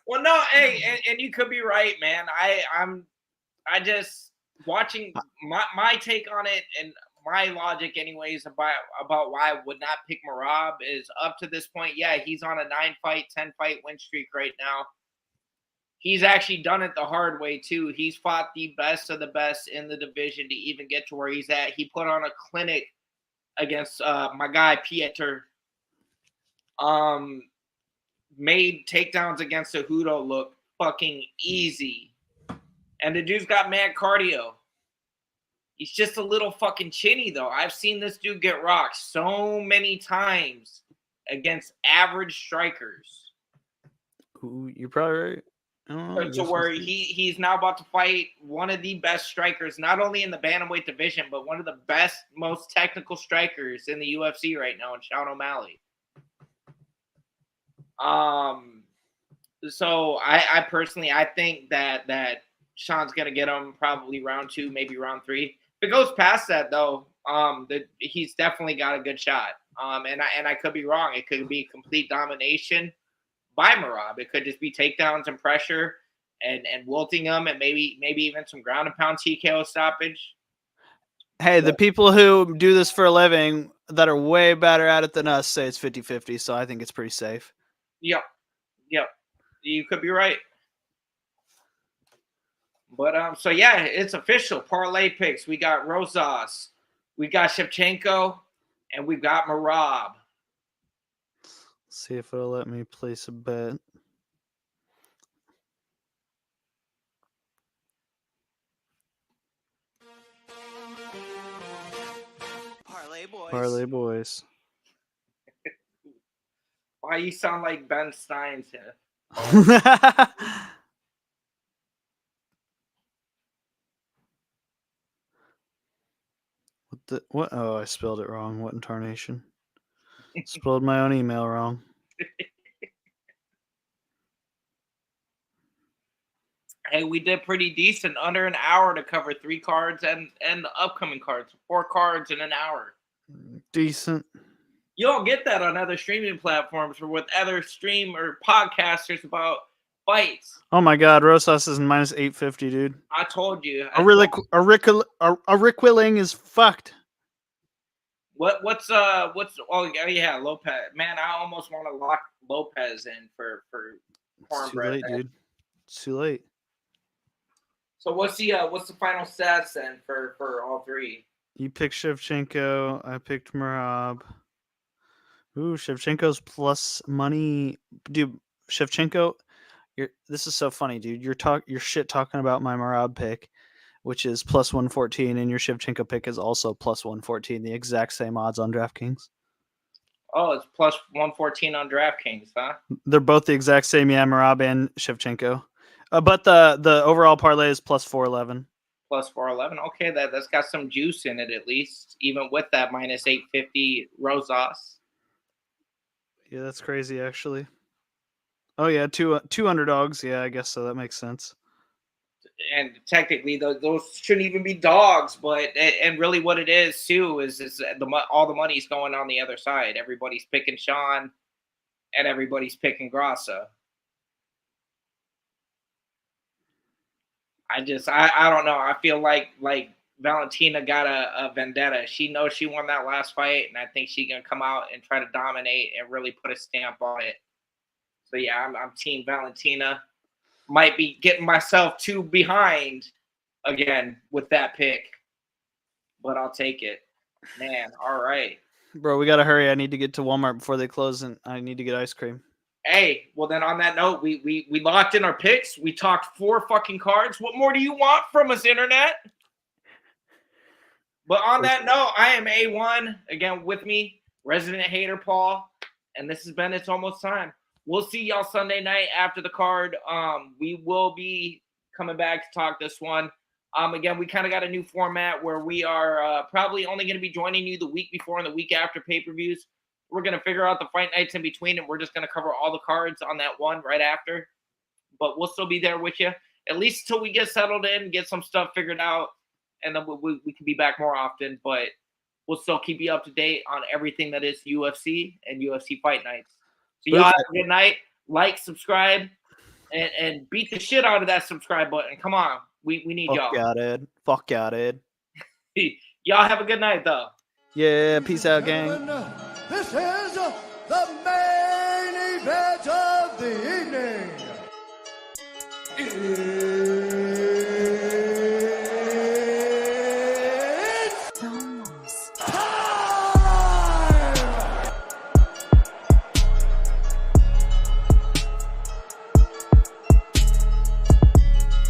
Well, no, hey, and you could be right, man. I just watching my take on it and my logic, anyways, about why I would not pick Marab is up to this point. Yeah, he's on a 9-fight, 10-fight win streak right now. He's actually done it the hard way too. He's fought the best of the best in the division to even get to where he's at. He put on a clinic against my guy Pieter. Made takedowns against Cejudo look fucking easy. And the dude's got mad cardio. He's just a little fucking chinny, though. I've seen this dude get rocked so many times against average strikers. Ooh, you're probably right. To where he's now about to fight one of the best strikers, not only in the bantamweight division, but one of the best, most technical strikers in the UFC right now, in Sean O'Malley. So I personally, I think that Sean's gonna get him probably round 2, maybe round 3. If it goes past that, though, he's definitely got a good shot. And I could be wrong. It could be complete domination by Marab. It could just be takedowns and pressure and wilting him, and maybe even some ground and pound TKO stoppage. Hey, the people who do this for a living that are way better at it than us say it's 50-50, so I think it's pretty safe. Yep. You could be right. But so yeah, it's official. Parlay picks. We got Rosas, we got Shevchenko, and we got Marab. See if it'll let me place a bet. Parlay boys. Parlay boys. Why you sound like Ben Steins here? What? Oh, I spelled it wrong. What in tarnation? Spelled my own email wrong. Hey, we did pretty decent. Under an hour to cover 3 cards and the upcoming cards. 4 cards in an hour. Decent. You don't get that on other streaming platforms or with other stream or podcasters about fights. Oh my God, Rosas is minus 850, dude. I told you. A Rick Willing is fucked. What's oh yeah, Lopez. Man, I almost want to lock Lopez in for cornbread. It's too late, dude. It's too late. So what's the final stats then for all 3? You picked Shevchenko. I picked Marab. Ooh, Shevchenko's plus money, dude. Shevchenko, this is so funny, dude. You're shit talking about my Marab pick, which is plus 114, and your Shevchenko pick is also plus 114. The exact same odds on DraftKings. Oh, it's plus 114 on DraftKings, huh? They're both the exact same, yeah. Marab and Shevchenko, but the overall parlay is plus 411. Plus 411. Okay, that's got some juice in it at least, even with that minus 850 Rosas. Yeah, that's crazy, actually. Oh, yeah, two underdogs. Yeah, I guess so. That makes sense. And technically, those shouldn't even be dogs, but and really what it is, too, is all the money's going on the other side. Everybody's picking Sean, and everybody's picking Grasso. I don't know. I feel like Valentina got a vendetta. She knows she won that last fight, and I think she's gonna come out and try to dominate and really put a stamp on it. So yeah, I'm team Valentina. Might be getting myself too behind again with that pick, but I'll take it. Man, all right. Bro, we gotta hurry. I need to get to Walmart before they close, and I need to get ice cream. Hey, well then on that note, we locked in our picks. We talked 4 fucking cards. What more do you want from us, internet? But on that note, I am A1 again with me, resident hater Paul, and this has been It's Almost Time. We'll see y'all Sunday night after the card. We will be coming back to talk this one. Again, we kind of got a new format where we are probably only going to be joining you the week before and the week after pay-per-views. We're going to figure out the fight nights in between, and we're just going to cover all the cards on that one right after. But we'll still be there with you, at least till we get settled in, get some stuff figured out, and then we can be back more often. But we'll still keep you up to date on everything that is UFC and UFC fight nights. So y'all have a good night. Like, subscribe, and beat the shit out of that subscribe button. Come on. We need y'all. Fuck yeah, dude. Y'all have a good night, though. Yeah, peace out, gang. This is the main event of the evening.